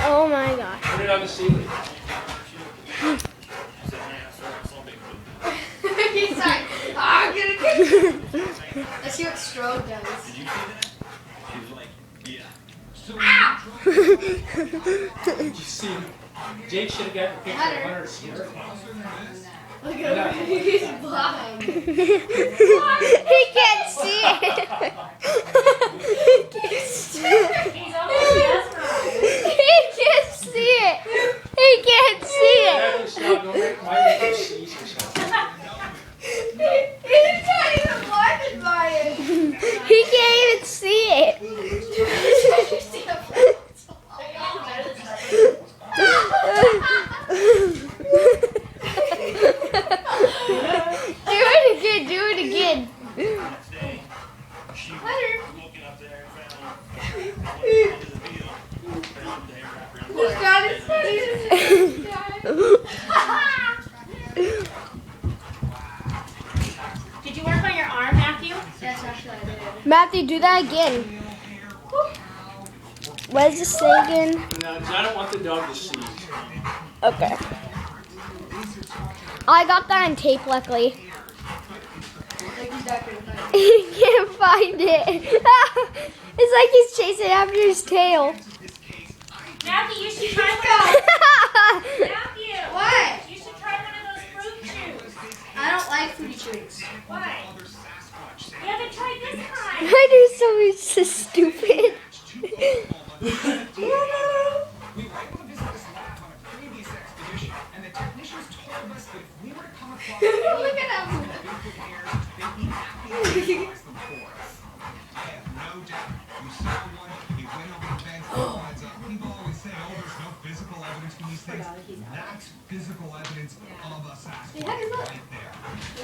Oh my gosh. Put it on the ceiling. He's like, I'm gonna get it. Let's see what Stroke does. Did you see that? She was like, yeah. Did you see? Jake should have gotten a picture of Hunter's skirt. Look at him. He's blind. He can't see it. He's almost mesmerized. He can't see it. He can't see it. He's not even blinded by it. He can't even see it. Do it again. She Hunter. was looking up there and found the video. He's got his face. Did you work on your arm, Matthew? Yes, actually I did. Matthew, do that again. What does this say again? No, 'cause I don't want the dog to see. Okay. I got that on tape, luckily. Like he's not gonna find it. He can't find it. It's like he's chasing after his tail. Matthew, you should try one of those. Matthew! What? You should try one of those fruit chews. I don't like fruity chews. Why? You haven't tried this kind. I do so stupid. We were able to visit this lab on a previous expedition, and the technicians told us that if we were to come across Look at him. bigfoot hairs, they'd be happy to utilize them for us. I have no doubt. You saw one, he went over the fence, and lines up. People always say, oh, there's no physical evidence for these things. That's physical evidence of a Sasquatch had his look. right there.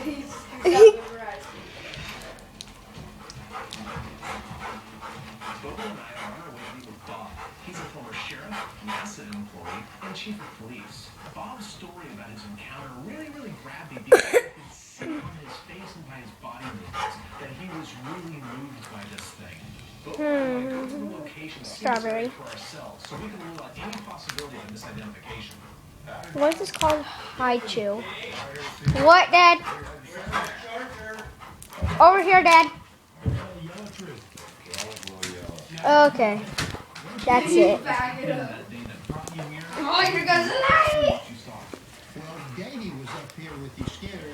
He's got memorized. Bobo and I are on our way to meet with Bob. He's a former sheriff, NASA employee, and chief of police. Bob's story about his encounter really grabbed me because I could see on his face and by his body movements that he was really moved by this thing. Bobo and I go to the location Strawberry. for ourselves so we can rule out any possibility of misidentification. What is this called? Haichu. What, Dad? Over here, Dad. Okay. That's it. Back it up. Oh, here goes the light.